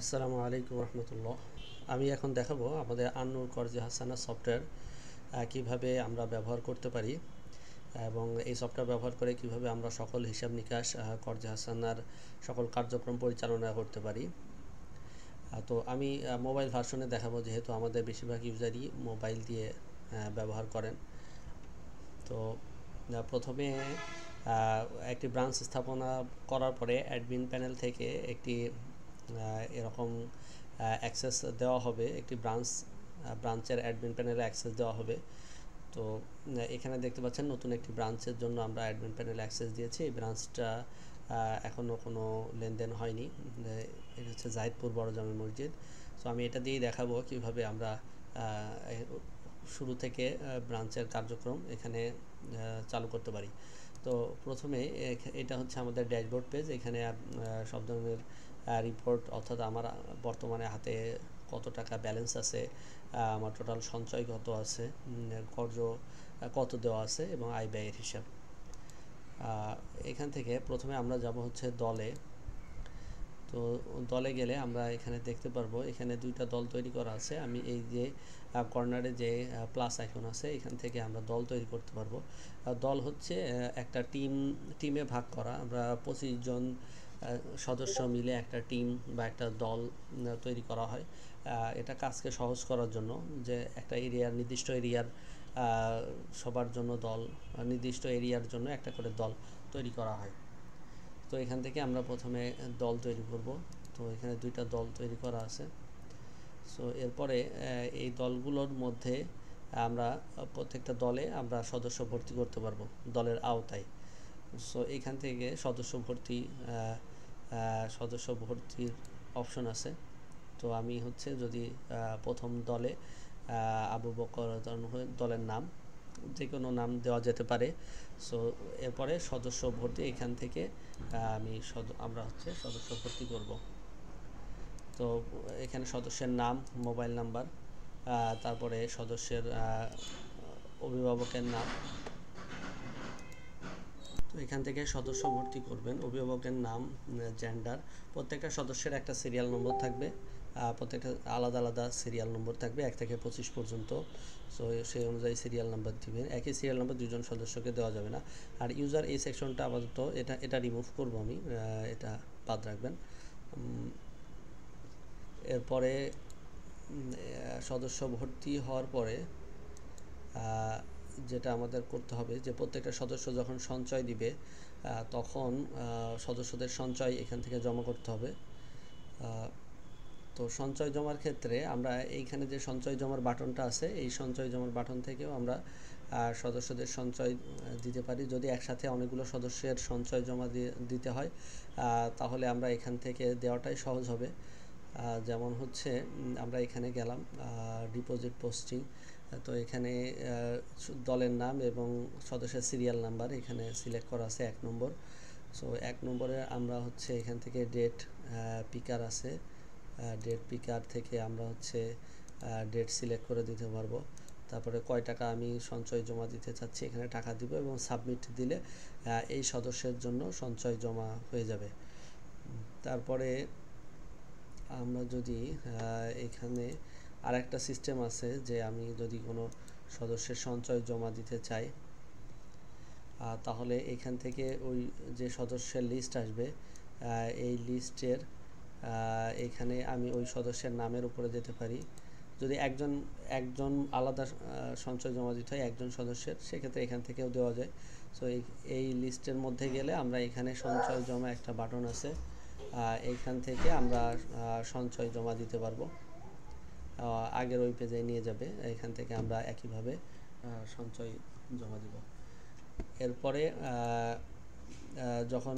আসসালামু আলাইকুম রহমতুল্লাহ। আমি এখন দেখাবো আমাদের আন্নুর করজে হাসানা সফটওয়্যার কিভাবে আমরা ব্যবহার করতে পারি এবং এই সফটওয়্যার ব্যবহার করে কিভাবে আমরা সকল হিসাব নিকাশ করজে হাসানার সকল কার্যক্রম পরিচালনা করতে পারি। তো আমি মোবাইল ভার্সনে দেখাবো, যেহেতু আমাদের বেশিরভাগ ইউজারই মোবাইল দিয়ে ব্যবহার করেন। তো প্রথমে একটি ব্রাঞ্চ স্থাপনা করার পরে অ্যাডমিন প্যানেল থেকে একটি এরকম অ্যাক্সেস দেওয়া হবে, একটি ব্রাঞ্চের অ্যাডমিন প্যানেলে অ্যাক্সেস দেওয়া হবে। তো এখানে দেখতে পাচ্ছেন নতুন একটি ব্রাঞ্চের জন্য আমরা অ্যাডমিন প্যানেলে অ্যাক্সেস দিয়েছি। এই ব্রাঞ্চটা এখনও কোনো লেনদেন হয়নি। এটা হচ্ছে জাহিদপুর বড় জামে মসজিদ। সো আমি এটা দিয়েই দেখাবো কিভাবে আমরা শুরু থেকে ব্রাঞ্চের কার্যক্রম এখানে চালু করতে পারি। তো প্রথমে এটা হচ্ছে আমাদের ড্যাশবোর্ড পেজ। এখানে সব ধরনের রিপোর্ট, অর্থাৎ আমার বর্তমানে হাতে কত টাকা ব্যালেন্স আছে, আমার টোটাল সঞ্চয় কত আছে, কর্জ কত দেওয়া আছে এবং আয় ব্যয়ের হিসাব। এখান থেকে প্রথমে আমরা যাব হচ্ছে দলে। তো দলে গেলে আমরা এখানে দেখতে পারবো এখানে দুইটা দল তৈরি করা আছে। আমি এই যে কর্নারে যে প্লাস আইকন আছে, এখান থেকে আমরা দল তৈরি করতে পারবো। দল হচ্ছে একটা টিমে ভাগ করা। আমরা 25 জন সদস্য মিলে একটা টিম বা একটা দল তৈরি করা হয়। এটা কাজকে সহজ করার জন্য, যে একটা নির্দিষ্ট এরিয়ার সবার জন্য দল, নির্দিষ্ট এরিয়ার জন্য একটা করে দল তৈরি করা হয়। তো এখান থেকে আমরা প্রথমে দল তৈরি করব। তো এখানে দুইটা দল তৈরি করা আছে। সো এরপরে এই দলগুলোর মধ্যে আমরা প্রত্যেকটা দলে আমরা সদস্য ভর্তি করতে পারবো দলের আওতায়। সো এখান থেকে সদস্য ভর্তির অপশন আছে। তো আমি হচ্ছে যদি প্রথম দলে আবু বকর দলের নাম, যে কোনো নাম দেওয়া যেতে পারে। সো এরপরে সদস্য ভর্তি, এখান থেকে আমরা হচ্ছে সদস্য ভর্তি করব। তো এখানে সদস্যের নাম, মোবাইল নাম্বার, তারপরে সদস্যের অভিভাবকের নাম। তো এখান থেকে সদস্য ভর্তি করবেন। অভিভাবকের নাম, জেন্ডার, প্রত্যেকটা সদস্যের একটা সিরিয়াল নম্বর থাকবে। প্রত্যেকটা আলাদা আলাদা সিরিয়াল নম্বর থাকবে 1 থেকে 25 পর্যন্ত। সো সেই অনুযায়ী সিরিয়াল নাম্বার দিবেন। একই সিরিয়াল নাম্বার দুজন সদস্যকে দেওয়া যাবে না। আর ইউজার এই সেকশনটা আপাতত এটা রিমুভ করব আমি, এটা বাদ রাখবেন। এরপরে সদস্য ভর্তি হওয়ার পরে যেটা আমাদের করতে হবে, যে প্রত্যেকটা সদস্য যখন সঞ্চয় দিবে তখন সদস্যদের সঞ্চয় এখান থেকে জমা করতে হবে। তো সঞ্চয় জমার ক্ষেত্রে আমরা এইখানে যে সঞ্চয় জমার বাটনটা আছে, এই সঞ্চয় জমার বাটন থেকেও আমরা সদস্যদের সঞ্চয় দিতে পারি। যদি একসাথে অনেকগুলো সদস্যের সঞ্চয় জমা দিতে হয়, তাহলে আমরা এখান থেকে দেওয়াটাই সহজ হবে। যেমন হচ্ছে আমরা এখানে গেলাম ডিপোজিট পোস্টিং। তো এখানে দলের নাম এবং সদস্যের সিরিয়াল নাম্বার এখানে সিলেক্ট করা আছে 1 নম্বর। সো 1 নম্বরে আমরা হচ্ছে এখান থেকে ডেট পিকার আছে, ডেট পিকার থেকে আমরা হচ্ছে ডেট সিলেক্ট করে দিতে পারবো। তারপরে কয় টাকা আমি সঞ্চয় জমা দিতে চাচ্ছি, এখানে টাকা দিব এবং সাবমিট দিলে এই সদস্যের জন্য সঞ্চয় জমা হয়ে যাবে। তারপরে আমরা যদি এখানে আরেকটা সিস্টেম আছে, যে আমি যদি কোনো সদস্যের সঞ্চয় জমা দিতে চাই, তাহলে এখান থেকে ওই যে সদস্যের লিস্ট আসবে, এই লিস্টের এখানে আমি ওই সদস্যের নামের উপরে যেতে পারি। যদি একজন আলাদা সঞ্চয় জমা দিতে হয় একজন সদস্যের, সেক্ষেত্রে এখান থেকেও দেওয়া যায়। সো এই লিস্টের মধ্যে গেলে আমরা এখানে সঞ্চয় জমা একটা বাটন আছে, এইখান থেকে আমরা সঞ্চয় জমা দিতে পারবো। আগের ওই পেজে নিয়ে যাবে, এখান থেকে আমরা একইভাবে সঞ্চয় জমা দিব। এরপরে যখন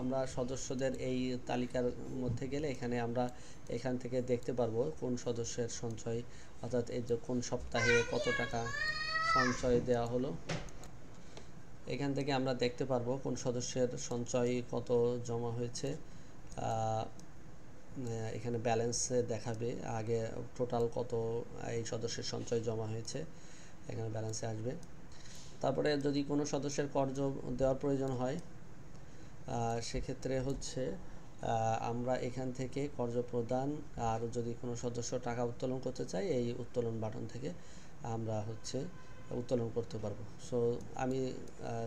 আমরা সদস্যদের এই তালিকার মধ্যে গেলে এখান থেকে দেখতে পারবো কোন সদস্যের সঞ্চয়, অর্থাৎ এই যে কোন সপ্তাহে কত টাকা সঞ্চয় দেওয়া হলো। এখান থেকে আমরা দেখতে পারবো কোন সদস্যের সঞ্চয় কত জমা হয়েছে। এখানে ব্যালেন্সে দেখাবে আগে টোটাল কত এই সদস্যের সঞ্চয় জমা হয়েছে, এখানে ব্যালেন্সে আসবে। তারপরে যদি কোনো সদস্যের কর্জ দেওয়ার প্রয়োজন হয়, সেক্ষেত্রে হচ্ছে আমরা এখান থেকে কর্য প্রদান আর যদি কোনো সদস্য টাকা উত্তোলন করতে চাই এই উত্তোলন বাটন থেকে আমরা হচ্ছে উত্তোলন করতে পারবো। সো আমি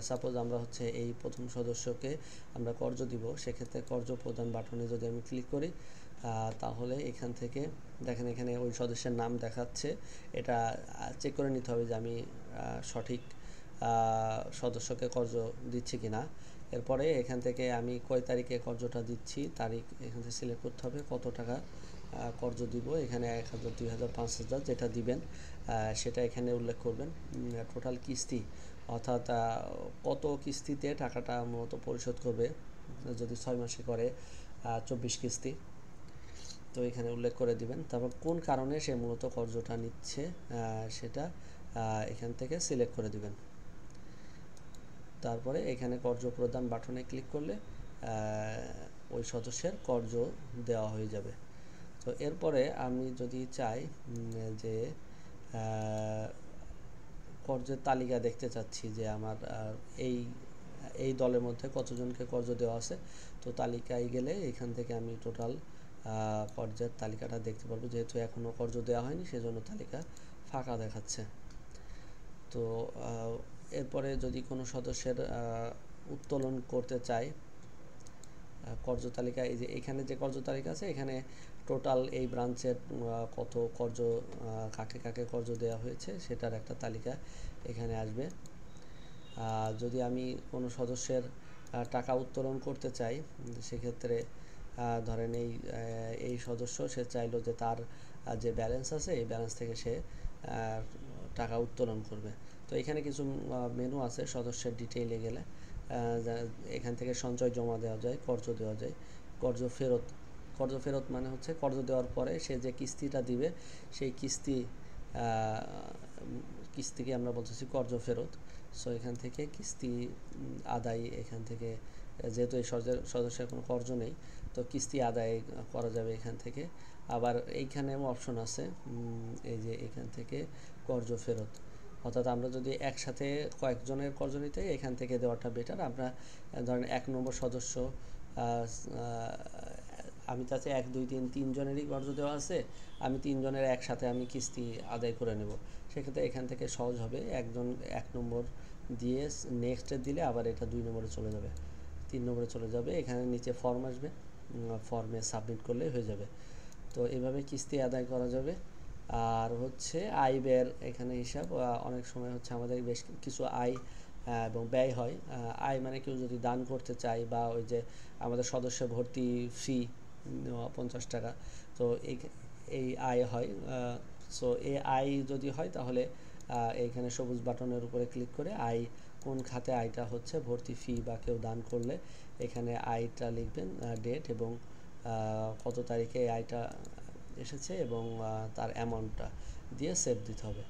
সাপোজ আমরা হচ্ছে এই প্রথম সদস্যকে আমরা কর্য দিব, সেক্ষেত্রে কর্য প্রদান বাটনে যদি আমি ক্লিক করি তাহলে এখান থেকে দেখেন এখানে ওই সদস্যের নাম দেখাচ্ছে। এটা চেক করে নিতে হবে যে আমি সঠিক সদস্যকে কর্য দিচ্ছি কি না। এরপরে এখান থেকে আমি কয় তারিখে কর্যটা দিচ্ছি তারিখ এখান থেকে সিলেক্ট করতে হবে, কত টাকা কর্য দিব, এখানে 1000, 2000, 5000 যেটা দিবেন সেটা এখানে উল্লেখ করবেন। টোটাল কিস্তি অর্থাৎ কত কিস্তিতে টাকাটা মূলত পরিশোধ করবে, যদি 6 মাসে করে 24 কিস্তি, তো এখানে উল্লেখ করে দিবেন। তারপর কোন কারণে সে মূলত কর্যটা নিচ্ছে সেটা এখান থেকে সিলেক্ট করে দিবেন। তারপরে এখানে কর্য প্রদান বাটনে ক্লিক করলে ওই সদস্যের কর্য দেওয়া হয়ে যাবে। তো এরপরে আমি যদি চাই যে কর্যের তালিকা দেখতে চাচ্ছি যে আমার এই দলের মধ্যে কতজনকে কর্য দেওয়া আছে, তো তালিকায় গেলে এখান থেকে আমি টোটাল কর্যের তালিকাটা দেখতে পারবো। যেহেতু এখনও কর্য দেওয়া হয়নি সেজন্য তালিকা ফাঁকা দেখাচ্ছে। তো এরপরে যদি কোনো সদস্যের উত্তোলন করতে চাই কর্য তালিকা, এই যে এখানে যে কর্য তালিকা আছে এখানে টোটাল এই ব্রাঞ্চের কত কর্য কাকে কাকে কর্য দেওয়া হয়েছে সেটার একটা তালিকা এখানে আসবে। যদি আমি কোনো সদস্যের টাকা উত্তোলন করতে চাই সেক্ষেত্রে ধরেন এই সদস্য সে চাইলো যে তার যে ব্যালেন্স আছে এই ব্যালেন্স থেকে সে টাকা উত্তোলন করবে। তো এখানে কিছু মেনু আছে সদস্যের ডিটেইলে গেলে এখান থেকে সঞ্চয় জমা দেওয়া যায়, কর্য দেওয়া যায়, কর্য ফেরত মানে হচ্ছে কর্য দেওয়ার পরে সে যে কিস্তিটা দিবে সেই কিস্তিকে আমরা বলতেছি কর্য ফেরত। সো এখান থেকে কিস্তি আদায়, এখান থেকে যেহেতু এই সদস্যের কোনো কর্য নেই তো কিস্তি আদায় করা যাবে এখান থেকে। আবার এইখানেও অপশন আছে এই যে এখান থেকে কর্য ফেরত, অর্থাৎ আমরা যদি একসাথে কয়েকজনের কর্য নিতে এখান থেকে দেওয়াটা বেটার। আমরা ধরেন 1 নম্বর সদস্য আমি চাচ্ছি 1, 2, 3 তিনজনেরই কর্য দেওয়া আছে, আমি তিনজনের একসাথে আমি কিস্তি আদায় করে নেব। সেক্ষেত্রে এখান থেকে সহজ হবে, একজন 1 নম্বর দিয়ে নেক্সটে দিলে আবার এটা 2 নম্বরে চলে যাবে, 3 নম্বরে চলে যাবে। এখানে নিচে ফর্ম আসবে, ফর্মে সাবমিট করলে হয়ে যাবে। তো এভাবে কিস্তি আদায় করা যাবে। আর হচ্ছে আয় ব্যয়ের এখানে হিসাব, অনেক সময় হচ্ছে আমাদের বেশ কিছু আয় এবং ব্যয় হয়। আয় মানে কেউ যদি দান করতে চায় বা ওই যে আমাদের সদস্য ভর্তি ফি 50 টাকা, তো এই আয় হয়। সো এই আয় যদি হয় তাহলে এইখানে সবুজ বাটনের উপরে ক্লিক করে আয় কোন খাতে আয়টা হচ্ছে ভর্তি ফি বা কেউ দান করলে এখানে আয়টা লিখবেন, ডেট এবং কত তারিখে আয়টা এসেছে এবং তার অ্যামাউন্টটা দিয়ে সেভ দিতে হবে।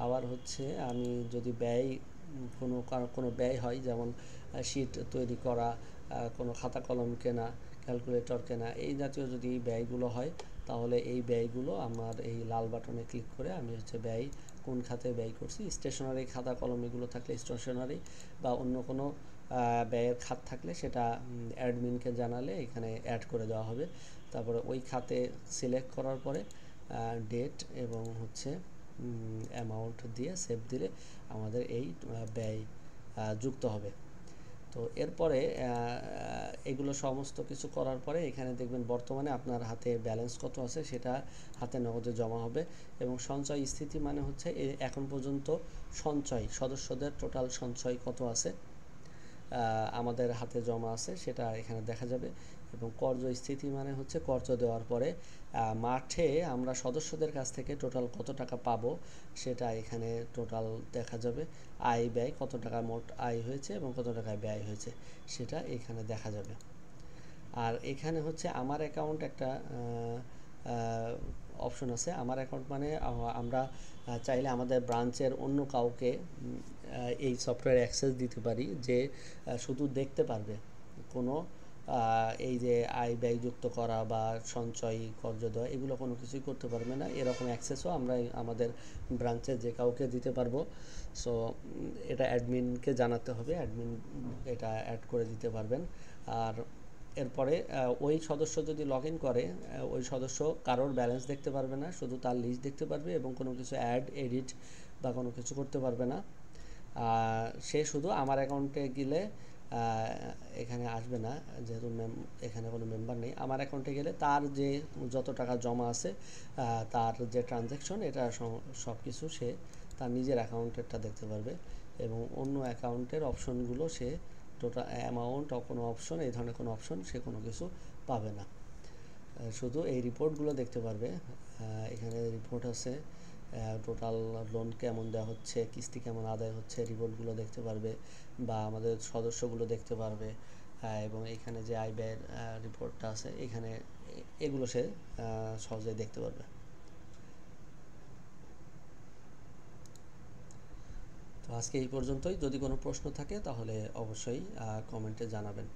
আবার হচ্ছে আমি যদি ব্যয় কোনো ব্যয় হয়, যেমন শিট তৈরি করা, কোনো খাতা কলম কেনা, ক্যালকুলেটর কেনা, এই জাতীয় যদি ব্যয়গুলো হয় তাহলে এই ব্যয়গুলো আমার এই লাল বাটনে ক্লিক করে আমি হচ্ছে ব্যয় কোন খাতে ব্যয় করছি, স্টেশনারি খাতা কলম এগুলো থাকলে স্টেশনারি বা অন্য কোনো ব্যয়ের খাত থাকলে সেটা অ্যাডমিনকে জানালে এখানে অ্যাড করে দেওয়া হবে। তারপরে ওই খাতে সিলেক্ট করার পরে ডেট এবং হচ্ছে অ্যামাউন্ট দিয়ে সেভ দিলে আমাদের এই ব্যয় যুক্ত হবে। তো এরপরে এগুলো সমস্ত কিছু করার পরে এখানে দেখবেন বর্তমানে আপনার হাতে ব্যালেন্স কত আছে সেটা হাতে নগদে জমা হবে। এবং সঞ্চয় স্থিতি মানে হচ্ছে এখন পর্যন্ত সদস্যদের টোটাল সঞ্চয় কত আছে আমাদের হাতে জমা আছে সেটা এখানে দেখা যাবে। এবং কর্য স্থিতি মানে হচ্ছে কর্য দেওয়ার পরে মাঠে আমরা সদস্যদের কাছ থেকে টোটাল কত টাকা পাবো সেটা এখানে টোটাল দেখা যাবে। আয় ব্যয়, কত টাকা মোট আয় হয়েছে এবং কত টাকায় ব্যয় হয়েছে সেটা এখানে দেখা যাবে। আর এখানে হচ্ছে আমার অ্যাকাউন্ট একটা অপশন আছে। আমার অ্যাকাউন্ট মানে আমরা চাইলে আমাদের ব্রাঞ্চের অন্য কাউকে এই সফটওয়্যার অ্যাক্সেস দিতে পারি যে শুধু দেখতে পারবে, কোনো এই যে আয় ব্যয় যুক্ত করা বা সঞ্চয় কর্য দেওয়া এগুলো কোনো কিছুই করতে পারবে না। এরকম অ্যাক্সেসও আমরা আমাদের ব্রাঞ্চে যে কাউকে দিতে পারবো। সো এটা অ্যাডমিনকে জানাতে হবে, অ্যাডমিন এটা অ্যাড করে দিতে পারবেন। আর এরপরে ওই সদস্য যদি লগ ইন করে ওই সদস্য কারোর ব্যালেন্স দেখতে পারবে না, শুধু তার লিস্ট দেখতে পারবে এবং কোনো কিছু অ্যাড এডিট বা কোনো কিছু করতে পারবে না। সে শুধু আমার অ্যাকাউন্টে গেলে এখানে আসবে না, যেহেতু এখানে কোনো মেম্বার নেই। আমার অ্যাকাউন্টে গেলে তার যে যত টাকা জমা আছে, তার যে ট্রানজ্যাকশন, এটা সব কিছু সে তার নিজের অ্যাকাউন্টেরটা দেখতে পারবে এবং অন্য অ্যাকাউন্টের অপশনগুলো সে টোটাল অ্যামাউন্ট কোনো অপশন, এই ধরনের কোনো অপশন সে কোনো কিছু পাবে না। শুধু এই রিপোর্টগুলো দেখতে পারবে। এখানে রিপোর্ট আছে, টোটাল লোন কেমন দেওয়া হচ্ছে, কিস্তি কেমন আদায় হচ্ছে, রিপোর্টগুলো দেখতে পারবে বা আমাদের সদস্যগুলো দেখতে পারবে। এবং এখানে যে আয় ব্যয়ের রিপোর্টটা আছে, এখানে এগুলো সে সহজেই দেখতে পারবে। তো আজকে এই পর্যন্তই। যদি কোনো প্রশ্ন থাকে তাহলে অবশ্যই কমেন্টে জানাবেন।